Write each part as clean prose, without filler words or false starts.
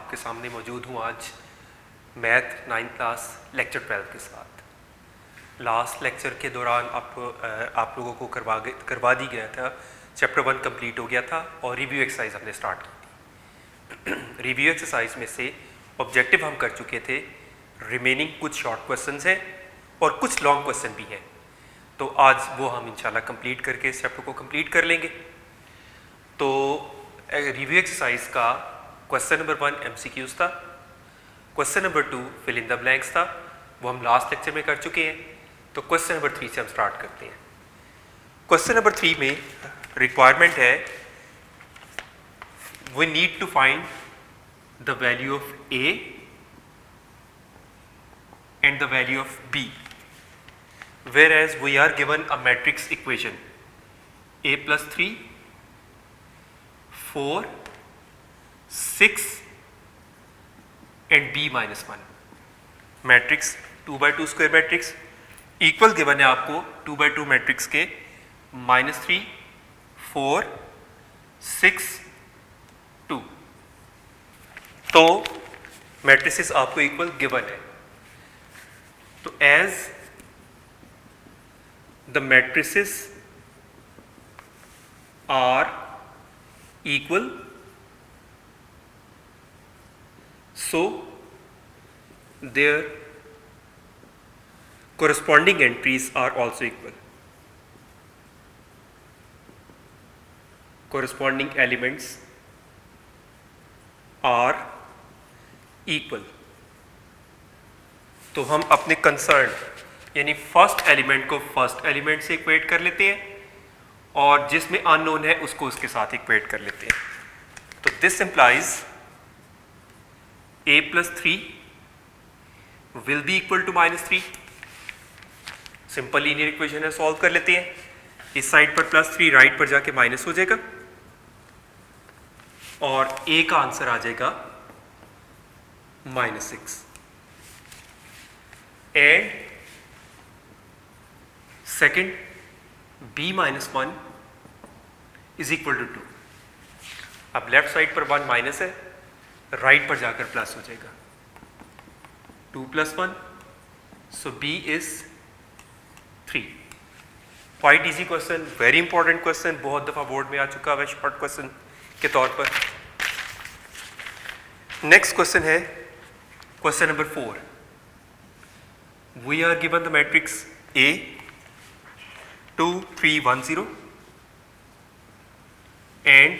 आपके सामने मौजूद हूँ आज मैथ 9th क्लास लेक्चर 12 के साथ। लास्ट लेक्चर के दौरान आप लोगों को करवा दी गया था, चैप्टर 1 कंप्लीट हो गया था और रिव्यू एक्सरसाइज हमने स्टार्ट की थी। रिव्यू एक्सरसाइज में से ऑब्जेक्टिव हम कर चुके थे, रिमेनिंग कुछ शॉर्ट क्वेश्चन हैं और कुछ लॉन्ग क्वेश्चन भी हैं, तो आज वो हम इंशाल्लाह कंप्लीट करके इस चैप्टर को कंप्लीट कर लेंगे। तो रिव्यू एक्सरसाइज का क्वेश्चन नंबर 1 MCQs था, question number 2 fill in the blanks था, वो हम लास्ट लेक्चर में कर चुके हैं। तो क्वेश्चन नंबर 3 से हम स्टार्ट करते हैं। क्वेश्चन नंबर 3 में रिक्वायरमेंट है, we need to find the value of A and the value of B, whereas we are given a matrix equation A plus 3, 4, 6 and B minus 1। Matrix 2 by 2 square matrix equal given है आपको 2 by 2 matrix के -3, 4, 6, 2। तो matrices आपको equal given है। तो as the matrices are equal, so their corresponding entries are also equal, corresponding elements are equal। तो हम अपने कंसर्न यानी फर्स्ट एलिमेंट को फर्स्ट एलिमेंट से इक्वेट कर लेते हैं और जिसमें अननोन है उसको उसके साथ इक्वेट कर लेते हैं। तो this implies A plus 3 will be equal to -3। Simple linear equation है, सॉल्व कर लेते हैं। इस साइड पर +3, राइट पर जाके माइनस हो जाएगा और A का आंसर आ जाएगा -6 and second B minus 1 is equal to 2। अब लेफ्ट साइड पर 1 माइनस है, राइट पर जाकर प्लस हो जाएगा, 2 + 1, सो B is 3। Quite easy question, very important question, बहुत दफ़ा बोर्ड में आ चुका है शॉर्ट क्वेश्चन के तौर पर। नेक्स्ट क्वेश्चन है question number 4। We are given the matrix A 2, 3, 1, 0 and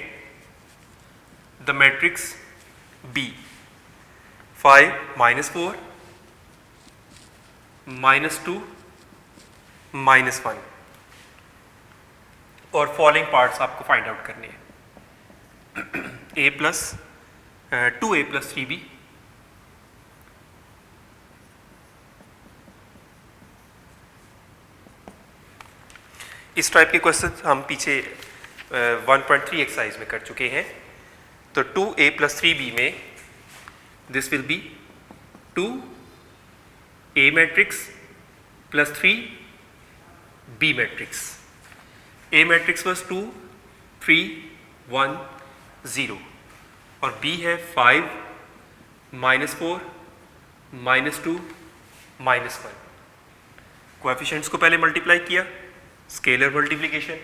the matrix B 5, -4, -2, -1 और फॉलोइंग पार्ट्स आपको फाइंड आउट करने हैं। A plus 2A plus 3B, इस टाइप के क्वेश्चन हम पीछे 1.3 एक्सरसाइज में कर चुके हैं। तो 2A plus 3B में this will B 2A matrix plus 3B matrix. A matrix was 2, 3, 1, 0 और B है 5, -4, -2, -1। कोएफिशिएंट्स को पहले मल्टीप्लाई किया, स्केलर मल्टीप्लिकेशन,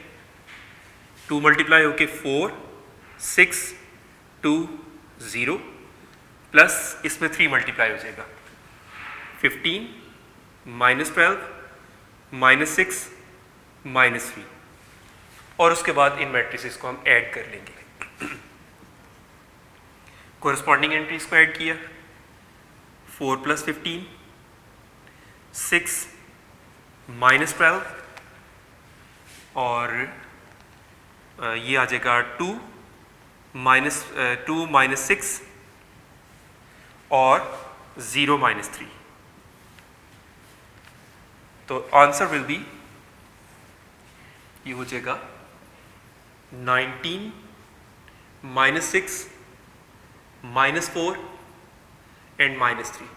2 मल्टीप्लाई होके 4, 6, 2, 0 प्लस इसमें 3 मल्टीप्लाई हो जाएगा, 15, -12, -6, -3 और उसके बाद इन मैट्रिसेस को हम ऐड कर लेंगे। कोरस्पॉन्डिंग एंट्रीज को ऐड किया, 4 + 15, 6, -12 और ये आ जाएगा 2, -6 और 0, -3। तो आंसर विल बी, ये हो जाएगा 19, -6, -4 and -3,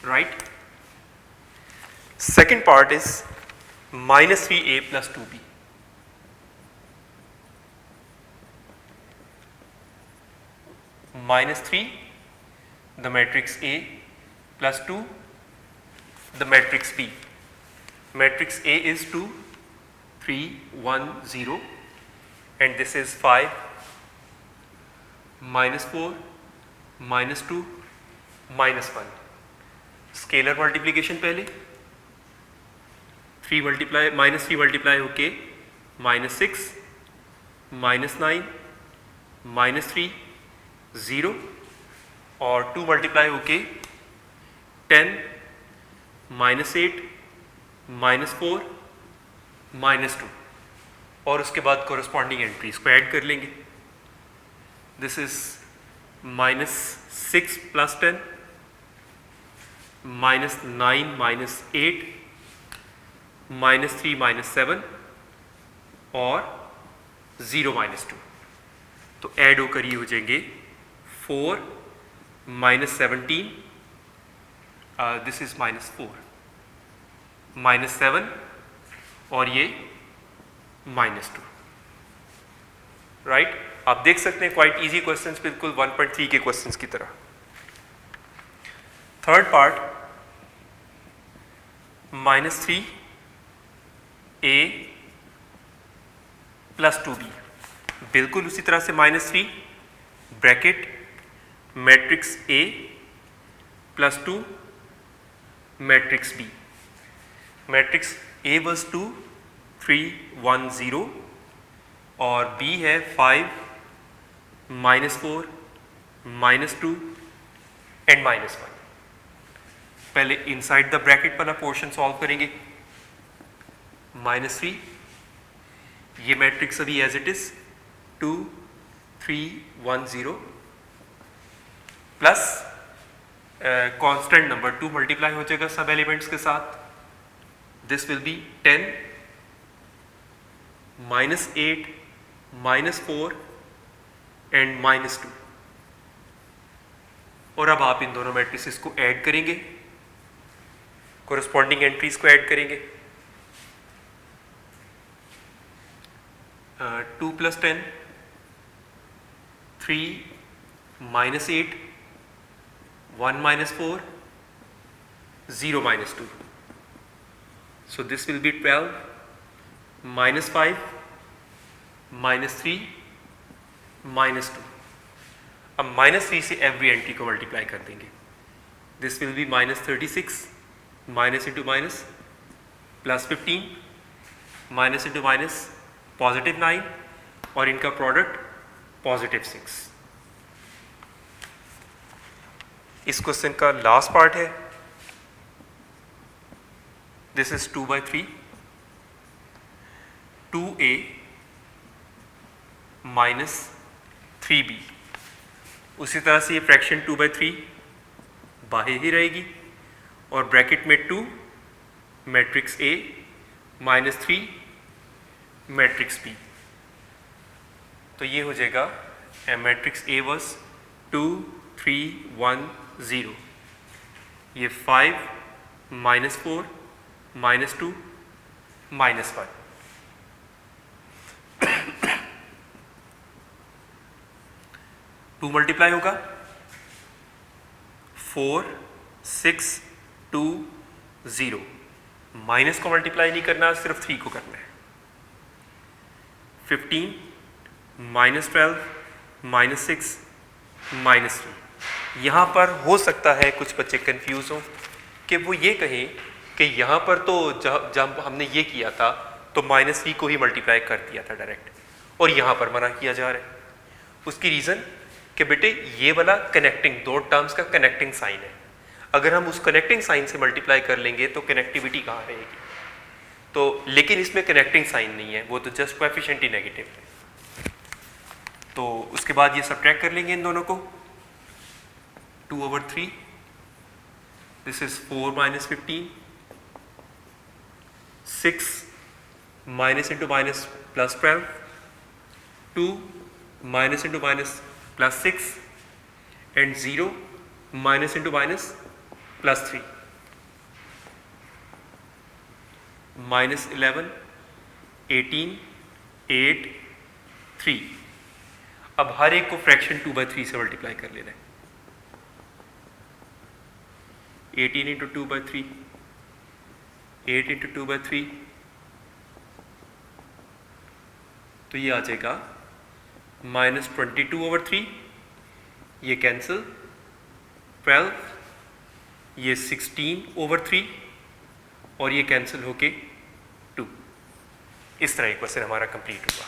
right. Second part is -3A plus 2B। minus 3 the matrix A plus 2 the matrix B. Matrix A is 2 3 1 0 and this is 5 minus 4 minus 2 minus 1. Scalar multiplication पहले 3 मल्टीप्लाई माइनस 3 मल्टीप्लाई होके minus 6 minus 9 minus 3 0 और 2 multiply होके 10 minus 8 minus 4 minus 2 और उसके बाद corresponding entries को add कर लेंगे. This is minus 6 plus 10 minus 9 minus 8 minus 3 minus 7 और 0 माइनस 2. तो ऐड होकर ये हो जाएंगे 4 minus 17 this is minus 4 minus 7 और ये माइनस 2. राइट, आप देख सकते हैं क्वाइट इजी क्वेश्चंस, बिल्कुल 1.3 के क्वेश्चंस की तरह. Third part minus 3 A plus 2B, बिल्कुल उसी तरह से minus 3 bracket matrix A plus 2 matrix B. Matrix A was 2 3 1 0 और B है 5 माइनस 4 माइनस 2 एंड माइनस 1. पहले इनसाइड द ब्रैकेट वाला पोर्शन सॉल्व करेंगे. माइनस 3 ये मैट्रिक्स अभी as it is 2 3 1 0 plus constant number 2 multiply हो जाएगा सब एलिमेंट्स के साथ. This will be 10 minus 8 minus 4 and minus 2. और अब आप इन दोनों मैट्रिसेस को ऐड करेंगे, कोरस्पॉन्डिंग एंट्रीज को ऐड करेंगे. 2 plus 10 3 minus 8 1 minus 4 0 minus 2. So this will B 12 minus 5 minus 3 minus 2. अब माइनस 3 से एवरी एंट्री को मल्टीप्लाई कर देंगे. This will B minus 36 minus into minus plus 15 minus into minus positive 9 और इनका प्रोडक्ट पॉजिटिव 6. इस क्वेश्चन का लास्ट पार्ट है. This is 2/3 2A minus 3B. उसी तरह से ये फ्रैक्शन 2/3 बाहर ही रहेगी और ब्रैकेट में 2 matrix A minus 3 matrix B. तो ये हो जाएगा मैट्रिक्स A वॉज 2 3 1 0. ये 5 minus 4 minus 2 minus 1. To multiply होगा 4 6 2 0. माइनस को मल्टीप्लाई नहीं करना, सिर्फ 3 को करना है. 15 माइनस 12 माइनस 6 माइनस 3. यहाँ पर हो सकता है कुछ बच्चे कंफ्यूज हों कि वो ये कहें कि यहाँ पर तो जब हमने ये किया था तो माइनस 3 को ही मल्टीप्लाई कर दिया था डायरेक्ट और यहाँ पर मना किया जा रहा है. उसकी रीज़न कि बेटे ये वाला कनेक्टिंग, दो टर्म्स का कनेक्टिंग साइन है. अगर हम उस कनेक्टिंग साइन से मल्टीप्लाई कर लेंगे तो कनेक्टिविटी कहाँ रहेगी. तो लेकिन इसमें कनेक्टिंग साइन नहीं है, वो तो जस्ट कोएफिशिएंट ही नेगेटिव है. तो उसके बाद ये सब्ट्रैक्ट कर लेंगे इन दोनों को. 2/3 this is 4 minus 15 6 minus into minus plus 12 2 minus into minus plus 6 and 0 minus into minus plus 3 minus 11 18 8 3. अब हर एक को फ्रैक्शन 2/3 से मल्टीप्लाई कर लेना है। 18 इंटू 2/3, 8 इंटू 2/3, तो ये आ जाएगा -22/3, ये कैंसिल, 12, ये 16/3 और ये कैंसिल होके 2। इस तरह एक क्वेश्चन हमारा कंप्लीट हुआ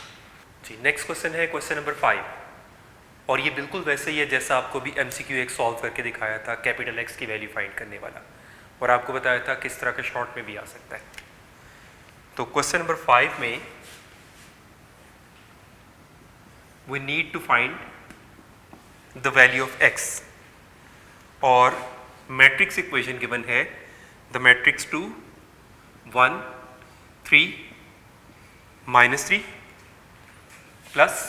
जी। नेक्स्ट क्वेश्चन है क्वेश्चन नंबर 5, और ये बिल्कुल वैसे ही है जैसा आपको भी MCQ एक सॉल्व करके दिखाया था, कैपिटल X की वैल्यू फाइंड करने वाला, और आपको बताया था किस तरह के शॉर्ट में भी आ सकता है। तो क्वेश्चन नंबर 5 में we need to find the value of x, और मैट्रिक्स इक्वेशन गिवन है the matrix 2 1 3 -3 plus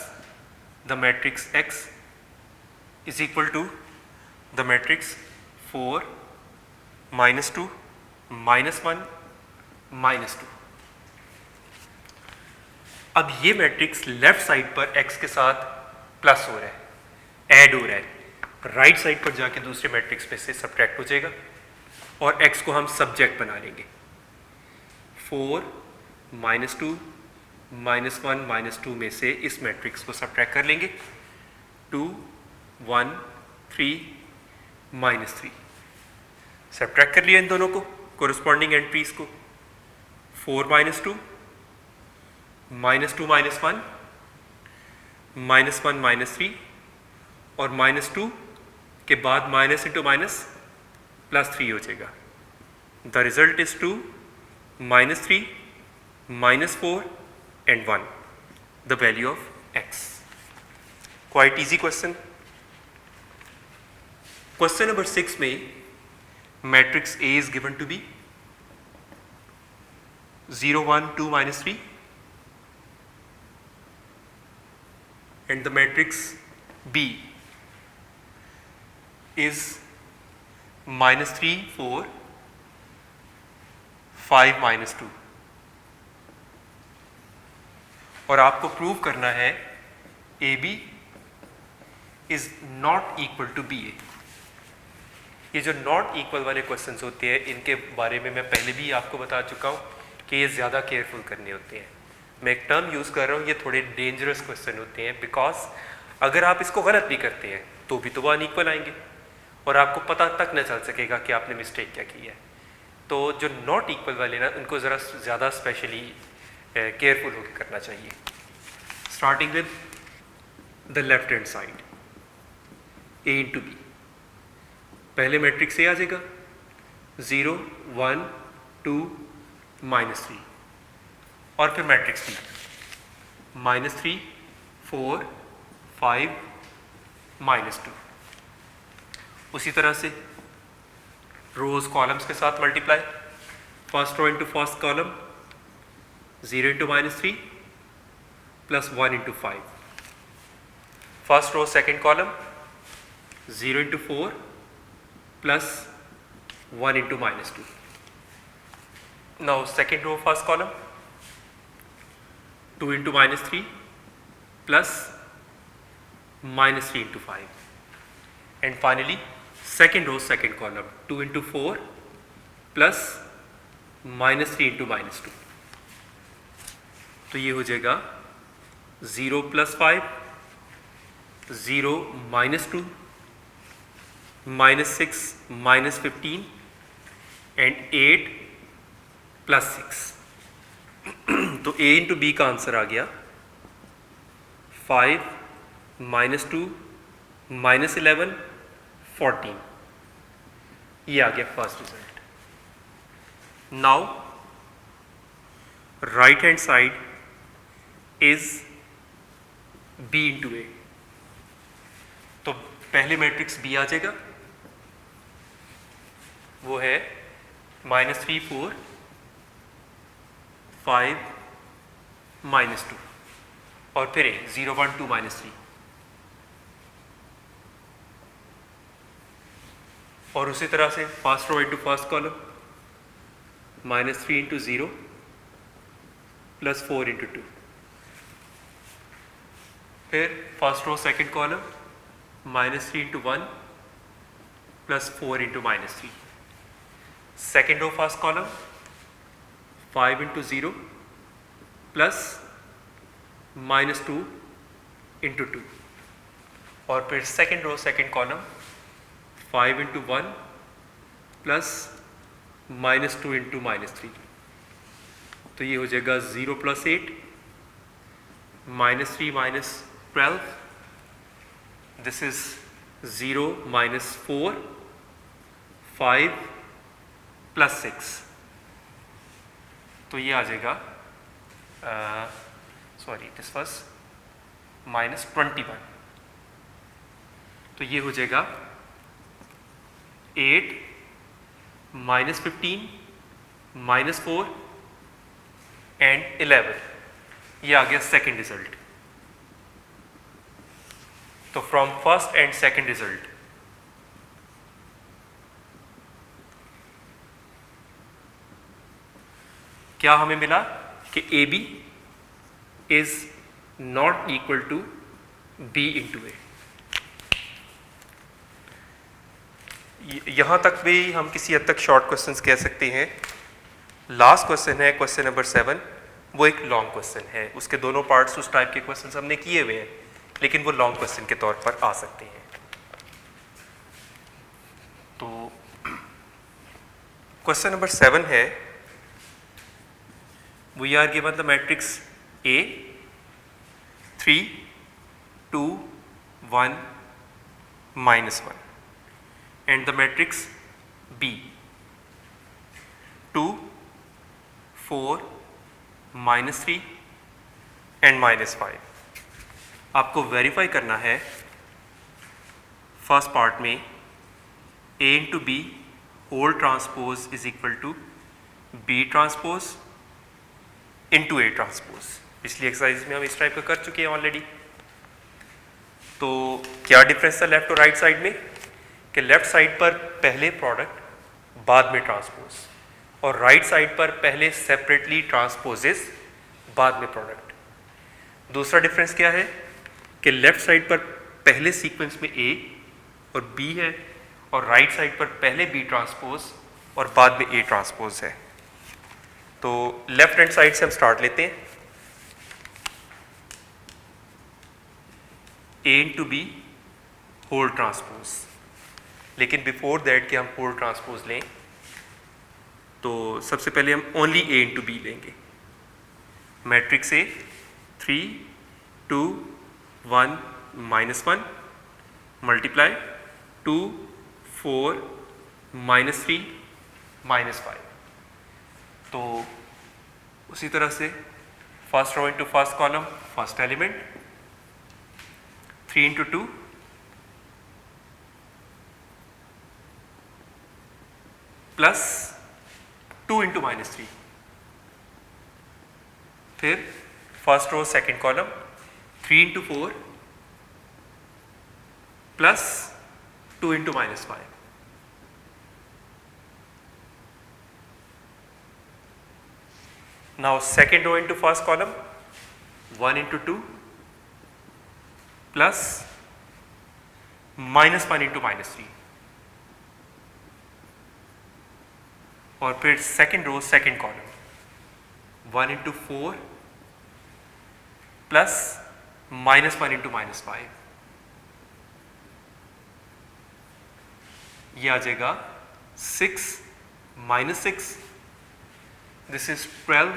the matrix x is equal to the matrix 4 -2 -1 -2। अब ये मैट्रिक्स लेफ्ट साइड पर x के साथ प्लस हो रहा है, ऐड हो रहा है, राइट साइड पर जाके दूसरे मैट्रिक्स में से सब्ट्रैक्ट हो जाएगा, और x को हम सब्जेक्ट बना लेंगे। 4 -2 -1 -2 में से इस मैट्रिक्स को सब्ट्रैक्ट कर लेंगे। 2 1 3 -3 सब्ट्रैक्ट कर लिया इन दोनों को, कोरिस्पॉन्डिंग एंट्रीज को। 4 -2 -2 -1 -1 -3 और -2 के बाद माइनस इंटू माइनस +3 हो जाएगा। The result is 2 -3 -4 and 1, the value of x. Quite easy question. Question number 6 में matrix A is given to be 0 1 2 -3 and the matrix B is -3 4 5 -2, और आपको प्रूव करना है AB is not equal to BA। ये जो not equal वाले questions होते हैं इनके बारे में मैं पहले भी आपको बता चुका हूँ कि ये ज़्यादा केयरफुल करने होते हैं। मैं एक टर्म यूज़ कर रहा हूँ, ये थोड़े डेंजरस क्वेश्चन होते हैं, बिकॉज अगर आप इसको गलत भी करते हैं तो भी तो वो अनइक्वल आएंगे और आपको पता तक न चल सकेगा कि आपने मिस्टेक क्या की है। तो जो नॉट इक्वल वाले ना उनको ज़रा ज़्यादा स्पेशली केयरफुल होकर करना चाहिए। Starting with the left hand side, A into B, पहले मैट्रिक्स A आ जाएगा 0 1 2 -3, और फिर मैट्रिक्स B -3 4 5 -2। उसी तरह से रोज कॉलम्स के साथ multiply, first row into first column 0 into -3 plus 1 into 5, first row second column 0 into 4 plus 1 into -2। Now second row first column 2 into -3 plus -3 into 5, and finally second row second column 2 into 4 plus -3 into -2। तो ये हो जाएगा 0 + 5 0 -2 -6 -15 and 8 + 6। तो A into B का answer आ गया 5 -2 -11 14। ये आ गया first result. Now right hand side is B into A, तो पहले मैट्रिक्स B आ जाएगा, वो है -3 4 5 -2, और फिर A 0 1 2 -3, और उसी तरह से first row into first column -3 into 0 plus 4 into 2, फिर first row second column -3 into 1 plus 4 into -3, second row first column 5 into 0 plus -2 into 2, और फिर second row second column 5 into 1 plus -2 into -3, तो ये हो जाएगा 0 plus 8 -3 minus 12, this is 0 minus 4 5 plus 6, तो ये आ जाएगा सॉरी दिस वाज -21, तो ये हो जाएगा 8 -15 -4 एंड 11, ये आ गया सेकेंड रिजल्ट। तो from first and second result क्या हमें मिला कि A B is not equal to B into A. यहां तक भी हम किसी हद तक शॉर्ट क्वेश्चंस कह सकते हैं। लास्ट क्वेश्चन है क्वेश्चन नंबर 7, वो एक लॉन्ग क्वेश्चन है, उसके दोनों पार्ट्स उस टाइप के क्वेश्चंस हमने किए हुए हैं, लेकिन वो लॉन्ग क्वेश्चन के तौर पर आ सकते हैं। तो क्वेश्चन नंबर 7 है, we are given the matrix A 3 2 1 -1 and the matrix B 2 4 -3 and -5। आपको वेरीफाई करना है फर्स्ट पार्ट में A into B whole transpose is equal to B transpose into A transpose. पिछली एक्सरसाइज में हम इस टाइप का कर चुके हैं ऑलरेडी। तो क्या डिफरेंस था लेफ्ट और राइट साइड में, कि लेफ्ट साइड पर पहले प्रोडक्ट बाद में ट्रांसपोज, और राइट साइड पर पहले सेपरेटली ट्रांसपोजेस बाद में प्रोडक्ट। दूसरा डिफरेंस क्या है कि लेफ्ट साइड पर पहले सीक्वेंस में A और B है, और राइट साइड पर पहले B ट्रांसपोज और बाद में A ट्रांसपोज है। तो लेफ्ट हैंड साइड से हम स्टार्ट लेते हैं। A into B whole transpose, लेकिन बिफोर दैट कि हम होल ट्रांसपोज लें तो सबसे पहले हम ओनली A इंटू बी लेंगे। Matrix A 3 2 1 -1 multiply 2 4 -3 -5। तो उसी तरह से first row into first column first element 3 into 2 plus 2 into -3, फिर first row second column 3 into 4 plus 2 into -5। Now second row into first column 1 into 2 plus -1 into -3, और फिर second row second column 1 into 4 plus -1 into -5, ये आ जाएगा 6 -6, this is 12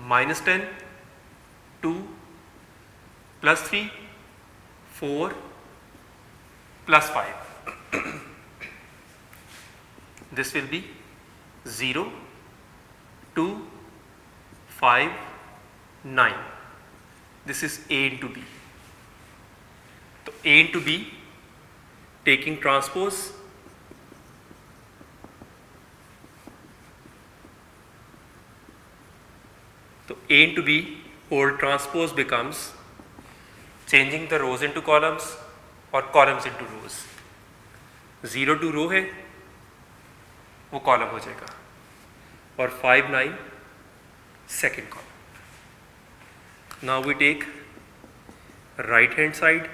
-10 2 plus 3 4 plus 5, this will be 0 2 5 9, this is A into B। तो A into B taking transpose तो A into B whole transpose becomes changing the rows into columns और columns into rows। 0 to row है वो column हो जाएगा, और 5 9 second column. Now we take right hand side.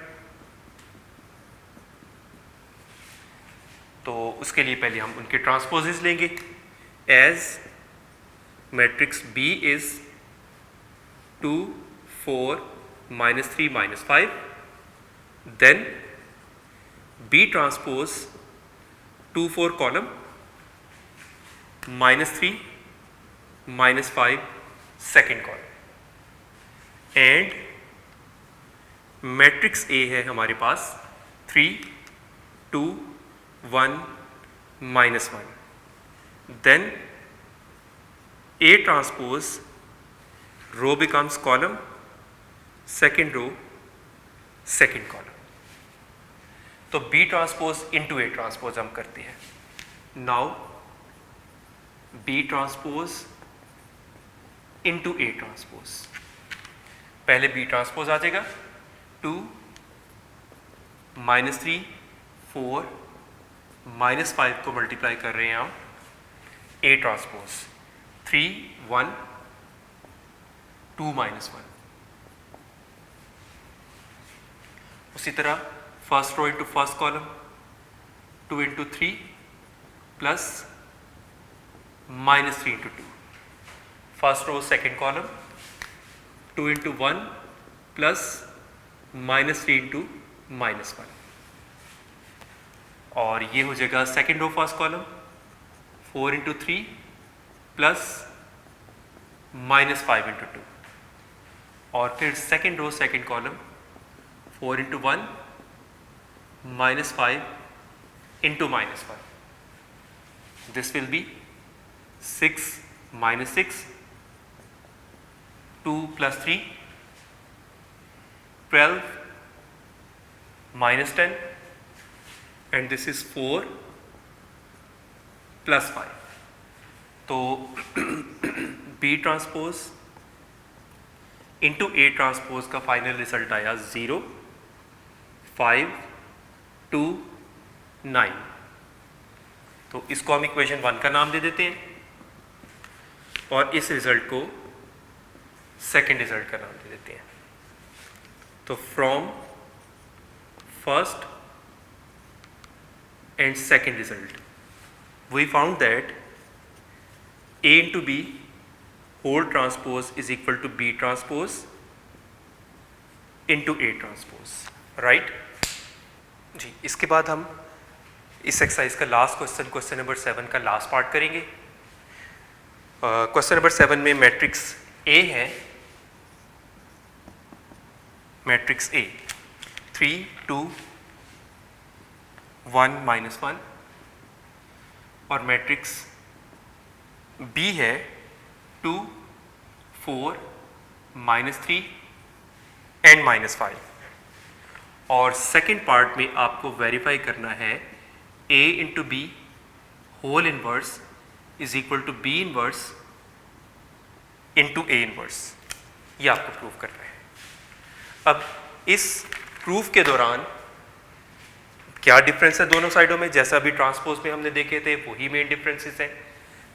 तो उसके लिए पहले हम उनके ट्रांसपोजेस लेंगे। As matrix B is 2 4 -3 -5, then B transpose 2 4 column -3 -5 second column, and matrix A है हमारे पास 3 2 1 -1, then A transpose row becomes column, second row second column. तो B transpose into A transpose हम करते हैं। Now B transpose into A transpose, पहले B transpose आ जाएगा 2 -3 4 -5 को मल्टीप्लाई कर रहे हैं हम A ट्रांसपोज 3 1 2 -1। उसी तरह first row into first column 2 into 3 plus -3 into 2, first row second column 2 into 1 plus -3 into -1, और ये हो जाएगा second row first column 4 into 3 plus -5 into 2, और फिर second row second column 4 into 1 -5 into -1, this will be 6 -6 2 plus 3 12 -10, and this is 4 plus 5. तो B transpose into A transpose का final result आया 0 5 2 9। तो इसको हम इक्वेशन 1 का नाम दे देते हैं और इस रिजल्ट को सेकेंड रिजल्ट का नाम दे देते हैं। तो from first and second result we found that A into B whole transpose is equal to B transpose into A transpose, right? जी, इसके बाद हम इस एक्सरसाइज का लास्ट क्वेश्चन, क्वेश्चन नंबर 7 का लास्ट पार्ट करेंगे। क्वेश्चन नंबर 7 में matrix A है, matrix A 3 2 1 -1, और मैट्रिक्स B है 2 4 -3 एंड -5, और सेकेंड पार्ट में आपको वेरीफाई करना है A into B whole inverse is equal to B inverse into A inverse, ये आपको प्रूव करना है। अब इस प्रूफ के दौरान क्या डिफरेंस है दोनों साइडों में, जैसा भी ट्रांसपोज में हमने देखे थे वही मेन डिफरेंसेस हैं,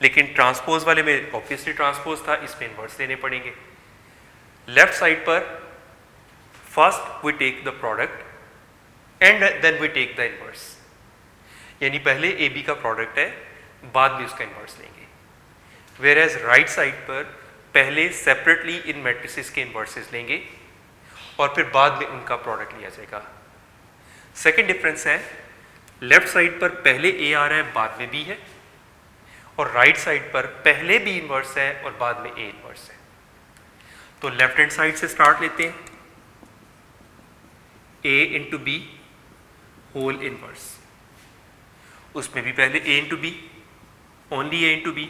लेकिन ट्रांसपोज वाले में ऑब्वियसली ट्रांसपोज था, इसमें इन्वर्स देने पड़ेंगे। लेफ्ट साइड पर first we take the product and then we take the inverse, यानी पहले ए बी का प्रोडक्ट है, बाद में उसका इन्वर्स लेंगे। वेयर एज राइट साइड पर पहले सेपरेटली इन मैट्रिसेस के इन्वर्सेस लेंगे और फिर बाद में उनका प्रोडक्ट लिया जाएगा। सेकेंड डिफरेंस है, लेफ्ट साइड पर पहले ए आ रहा है बाद में बी है, और राइट साइड पर पहले बी इनवर्स है और बाद में ए इनवर्स है। तो लेफ्ट हैंड साइड से स्टार्ट लेते हैं, A into B whole inverse, उसमें भी पहले A into B, only A into B,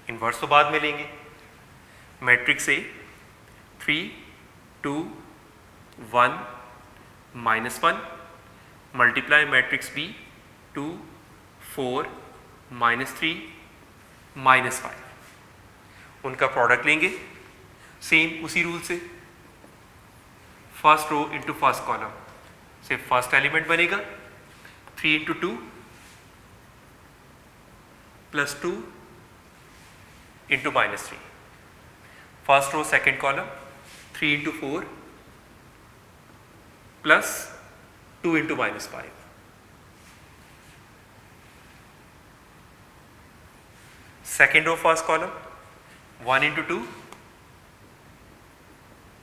inverse तो बाद में लेंगे। Matrix A 3 2 1 -1 multiply matrix B 2 4 -3 -5, उनका प्रोडक्ट लेंगे सेम उसी रूल से, first row into first column से फर्स्ट एलिमेंट बनेगा 3 into 2 plus 2 into -3, first row second column 3 into 4 plus 2 into minus 5, second row first column 1 into 2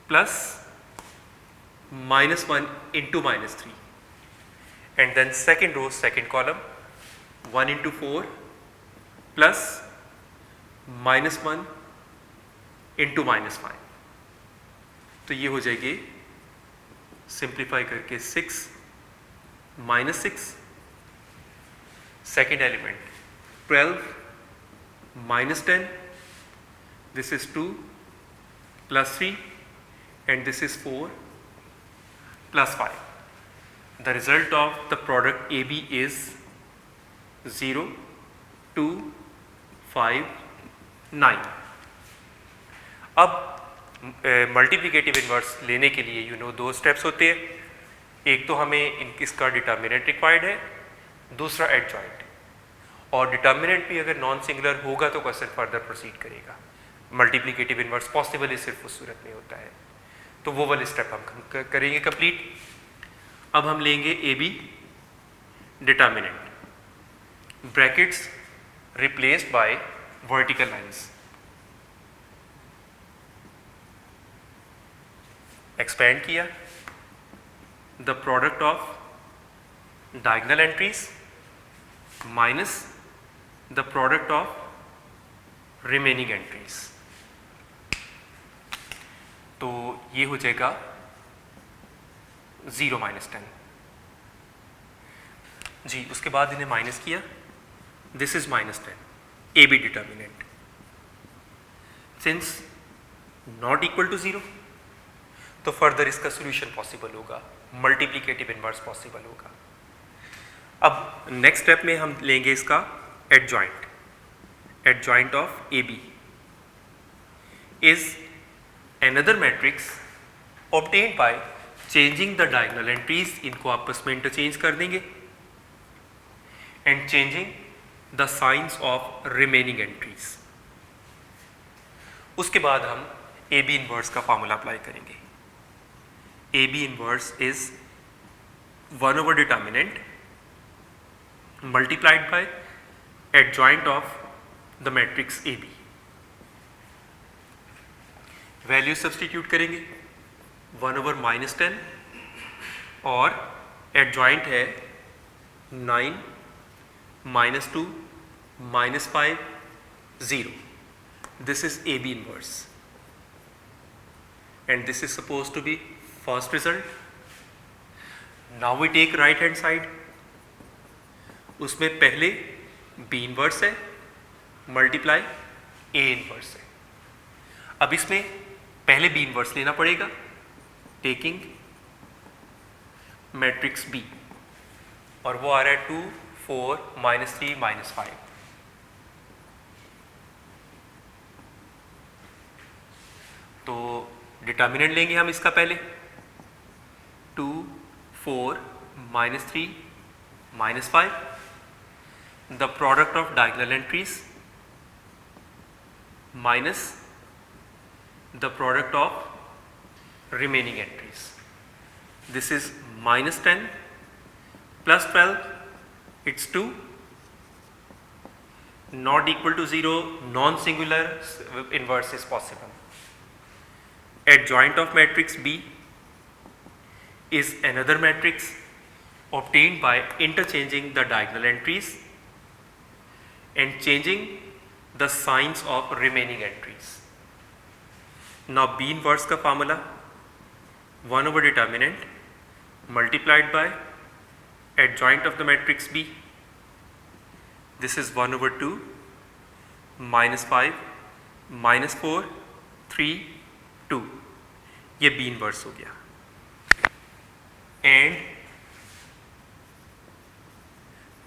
plus minus 1 into minus 3, and then second row second column 1 into 4 plus minus 1 into minus 5. तो ये हो जाएगी simplify करके 6 minus 6, second element 12 minus 10, this is 2 plus 3, and this is 4 plus 5. The result of the product AB is 0, 2, 5, 9. अब multiplicative inverse लेने के लिए दो स्टेप्स होते हैं. एक तो हमें इसका डिटर्मिनेंट रिक्वायर्ड है, दूसरा एडजॉइंट. और डिटर्मिनेंट भी अगर नॉन सिंगुलर होगा तो क्वेश्चन फर्दर प्रोसीड करेगा. मल्टीप्लिकेटिव इन्वर्स पॉसिबल ही सिर्फ उस सूरत में होता है. तो वो वाले स्टेप हम करेंगे कंप्लीट. अब हम लेंगे A B determinant, brackets replaced by vertical lines. Expand किया, the product of diagonal entries minus the product of remaining entries. तो ये हो जाएगा 0 माइनस 10 जी. उसके बाद इन्हें माइनस किया, this is minus 10 A B determinant. Since not equal to 0 तो फर्दर इसका सोल्यूशन पॉसिबल होगा, मल्टीप्लिकेटिव इनवर्स पॉसिबल होगा. अब नेक्स्ट स्टेप में हम लेंगे इसका adjoint. Adjoint of A B is another matrix obtained by changing the diagonal entries. इनको आपस में इंटरचेंज कर देंगे and changing the signs of remaining entries. उसके बाद हम ए बी इनवर्स का फॉर्मूला अप्लाई करेंगे. A B inverse is 1 over determinant multiplied by adjoint of the matrix A B. Value substitute करेंगे, 1 over minus 10 और adjoint है 9 minus 2 minus 5 0. This is A B inverse and this is supposed to be first result. Now we take right hand side. उसमें पहले B inverse है multiply A inverse है. अब इसमें पहले बी इनवर्स लेना पड़ेगा, टेकिंग मैट्रिक्स बी, और वो आ रहा है 2, 4, -3, -5. तो डिटर्मिनेंट लेंगे हम इसका पहले 2, 4, -3, -5. The product of diagonal entries minus the product of remaining entries. This is -10 plus 12, it's 2, not equal to 0, non-singular inverse is possible. Adjoint of matrix B is another matrix obtained by interchanging the diagonal entries and changing the signs of remaining entries. Now B inverse का formula 1 over determinant multiplied by adjoint of the matrix B. This is 1 over 2 -5 -4 3 2. ये B inverse हो गया. And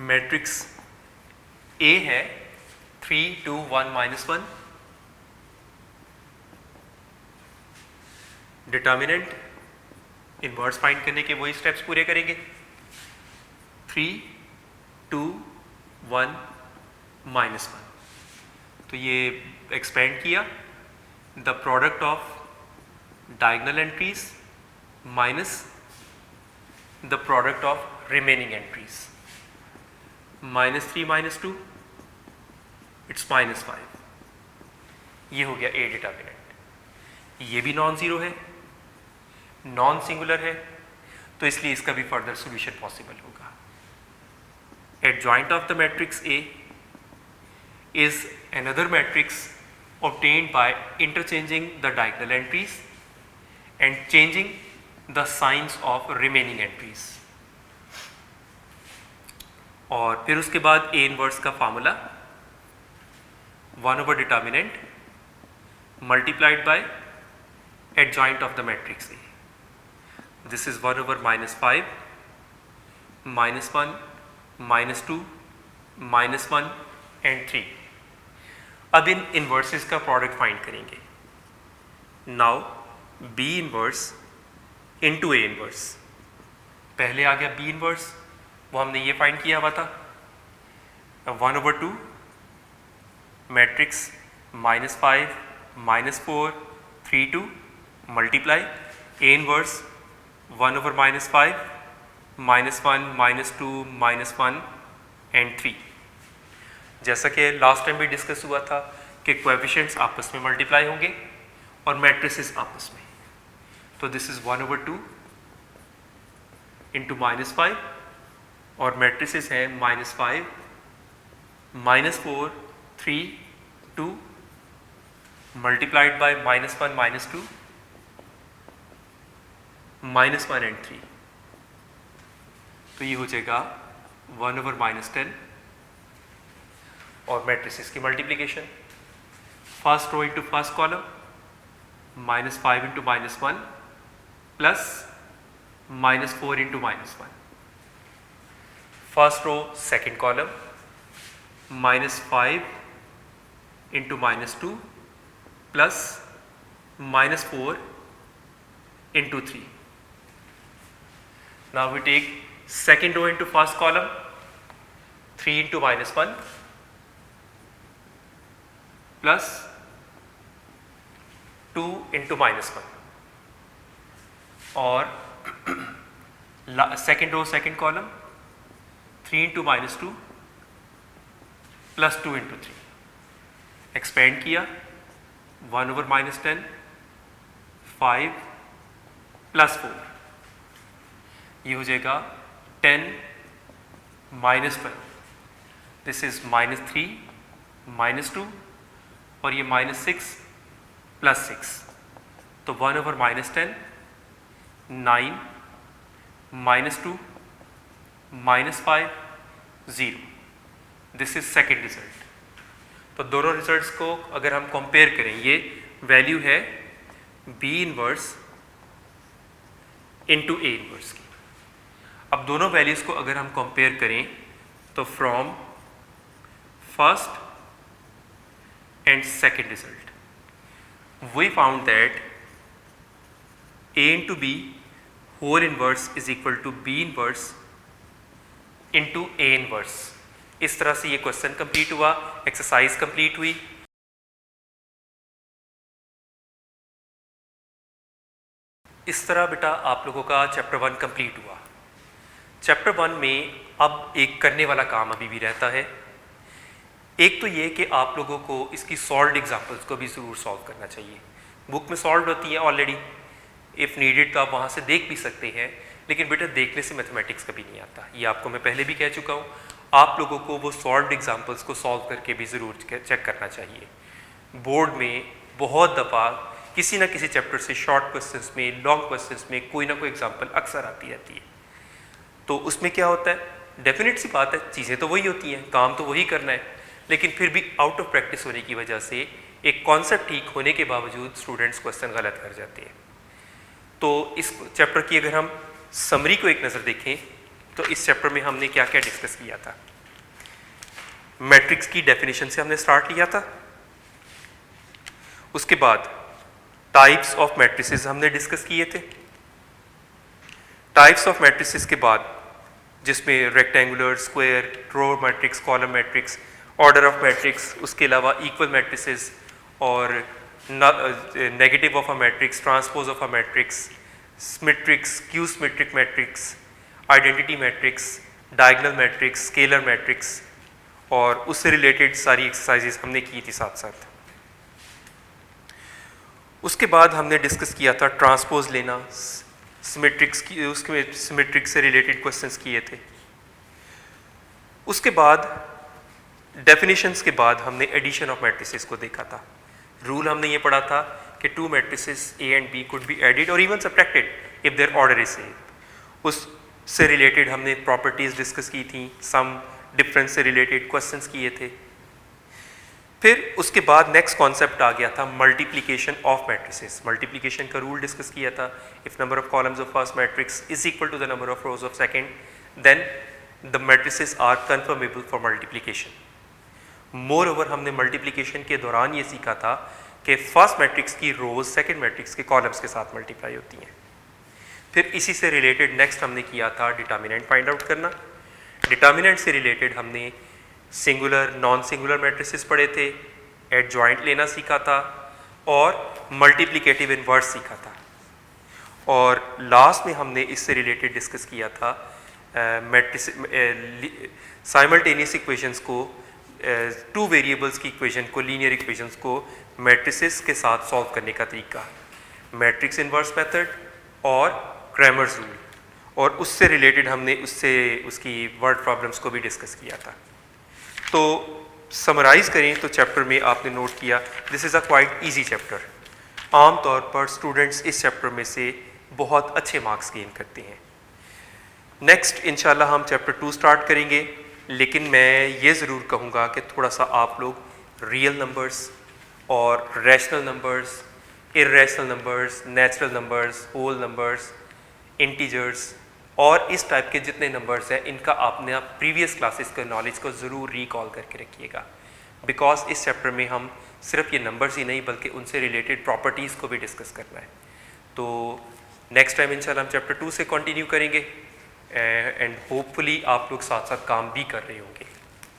matrix A है 3 2 1 -1. Determinant inverse find करने के वही steps पूरे करेंगे. 3 2 1 -1. तो ये एक्सपेंड किया, the product of diagonal entries minus the product of remaining entries, -3 -2 it's -5, ये हो गया ए डिटर्मिनेंट। ये भी नॉन ज़ीरो है, नॉन सिंगुलर है, तो इसलिए इसका भी फर्दर सॉल्यूशन पॉसिबल होगा। Adjoint of the matrix A is another matrix obtained by interchanging the diagonal entries and changing the signs of remaining entries। और फिर उसके बाद ए इनवर्स का formula 1 over determinant multiplied by adjoint of the matrix A। This is 1 over -5, -1, -2, -1 and 3। अब इन inverses का product find करेंगे। Now B inverse into A inverse, पहले आ गया बी इन्वर्स, वो हमने ये फाइंड किया हुआ था 1/2 matrix -5 -4 3 2 multiply A inverse 1 over -5 -1 -2 -1 and 3। जैसा कि लास्ट टाइम भी डिस्कस हुआ था कि कोएफिशिएंट्स आपस में मल्टीप्लाई होंगे और मैट्रिसेस आपस में, तो दिस इज 1/2 इंटू -5 और मैट्रिसेस हैं -5 -4 3 2 मल्टीप्लाइड बाय -1 -2 -1 एंड 3, तो ये हो जाएगा 1 over -10 और मैट्रिसेस की multiplication, first row into first column -5 into -1 plus -4 into -1, first row second column -5 into -2 plus -4 into 3। Now we take second row into first column 3 into -1 plus 2 into -1 और second row second column 3 into -2 plus 2 into 3, expand किया 1 over -10 5 plus 4, ये हो जाएगा 10 -12, this is -3 -2 और ये -6 plus 6, तो 1 over -10 9 -2 -5 0, this is second result. तो दोनों रिजल्ट्स को अगर हम कंपेयर करें, ये वैल्यू है B inverse into A inverse की। अब दोनों वैल्यूज़ को अगर हम कंपेयर करें तो from first and second result we found that a into b whole inverse is equal to b inverse into a inverse। इस तरह से ये क्वेश्चन कंप्लीट हुआ, एक्सरसाइज कंप्लीट हुई। इस तरह बेटा आप लोगों का चैप्टर 1 कंप्लीट हुआ। चैप्टर 1 में अब एक करने वाला काम अभी भी रहता है। एक तो ये कि आप लोगों को इसकी सॉल्व्ड एग्जांपल्स को भी ज़रूर सॉल्व करना चाहिए। बुक में सॉल्व होती हैं ऑलरेडी, इफ़ नीडेड तो आप वहाँ से देख भी सकते हैं, लेकिन बेटा देखने से मैथमेटिक्स कभी नहीं आता, ये आपको मैं पहले भी कह चुका हूँ। आप लोगों को वो सॉल्व्ड एग्जांपल्स को सॉल्व करके भी ज़रूर चेक करना चाहिए। बोर्ड में बहुत दफ़ा किसी ना किसी चैप्टर से शॉर्ट क्वेश्चंस में, लॉन्ग क्वेश्चंस में कोई ना कोई एग्जांपल अक्सर आती रहती है। तो उसमें क्या होता है, डेफिनेट सी बात है, चीज़ें तो वही होती हैं, काम तो वही करना है, लेकिन फिर भी आउट ऑफ प्रैक्टिस होने की वजह से एक कॉन्सेप्ट ठीक होने के बावजूद स्टूडेंट्स क्वेश्चन गलत कर जाते हैं। तो इस चैप्टर की अगर हम समरी को एक नज़र देखें तो इस चैप्टर में हमने क्या क्या डिस्कस किया था। मैट्रिक्स की डेफिनेशन से हमने स्टार्ट लिया था, उसके बाद टाइप्स ऑफ मैट्रिसेस हमने डिस्कस किए थे। टाइप्स ऑफ मैट्रिसेस के बाद जिसमें rectangular, square, row matrix, column matrix, order of matrix, उसके अलावा इक्वल मैट्रिसेस और negative of a matrix, transpose of a matrix, symmetrics, skew symmetric matrix identity matrix, diagonal matrix, scalar matrix और उससे related सारी exercises हमने की थी साथ साथ। उसके बाद हमने डिस्कस किया था ट्रांसपोज लेना, सिमेट्रिक्स की, उसके सिमेट्रिक्स से रिलेटेड क्वेश्चंस किए थे। उसके बाद डेफिनेशंस के बाद हमने एडिशन ऑफ मैट्रिसेस को देखा था। रूल हमने ये पढ़ा था कि two matrices A and B could be added और even subtracted if their order is same. उससे रिलेटेड हमने प्रॉपर्टीज डिस्कस की थी, सम डिफरेंस से रिलेटेड क्वेश्चंस किए थे। फिर उसके बाद नेक्स्ट कॉन्सेप्ट आ गया था मल्टीप्लिकेशन ऑफ मैट्रिसेस। मल्टीप्लिकेशन का रूल डिस्कस किया था, if number of columns of first matrix is equal to the number of rows of second then the matrices are conformable for multiplication. Moreover हमने multiplication के दौरान ये सीखा था कि फर्स्ट मैट्रिक्स की रोज सेकंड मैट्रिक्स के columns के साथ मल्टीप्लाई होती हैं। फिर इसी से रिलेटेड नेक्स्ट हमने किया था डिटर्मिनेंट फाइंड आउट करना। डिटर्मिनेंट से रिलेटेड हमने सिंगुलर नॉन सिंगुलर मैट्रिसेस पढ़े थे, एडजॉइंट लेना सीखा था और मल्टीप्लिकेटिव इन्वर्स सीखा था। और लास्ट में हमने इससे रिलेटेड डिस्कस किया था मैट्रिस साइमल्टेनियस इक्वेशंस को, टू वेरिएबल्स की इक्वेशन को, लीनियर इक्वेशंस को मैट्रिसेस के साथ सॉल्व करने का तरीका, मैट्रिक्स इन्वर्स मेथड और क्रैमर्स रूल, और उससे रिलेटेड हमने उसकी वर्ड प्रॉब्लम्स को भी डिस्कस किया था। तो समराइज़ करें तो चैप्टर में आपने नोट किया this is a quite easy chapter. आम तौर पर स्टूडेंट्स इस चैप्टर में से बहुत अच्छे मार्क्स गेन करते हैं। नेक्स्ट इंशाल्लाह हम चैप्टर 2 स्टार्ट करेंगे, लेकिन मैं ये ज़रूर कहूँगा कि थोड़ा सा आप लोग रियल नंबर्स और rational numbers, irrational numbers, natural numbers, whole numbers, integers और इस टाइप के जितने नंबर्स हैं इनका आपने प्रीवियस क्लासेस के नॉलेज को ज़रूर रिकॉल करके रखिएगा, बिकॉज इस चैप्टर में हम सिर्फ ये नंबर्स ही नहीं बल्कि उनसे रिलेटेड प्रॉपर्टीज़ को भी डिस्कस करना है। तो नेक्स्ट टाइम इंशाल्लाह हम चैप्टर 2 से कंटिन्यू करेंगे एंड होपफुली आप लोग साथ साथ काम भी कर रहे होंगे।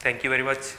Thank you very much.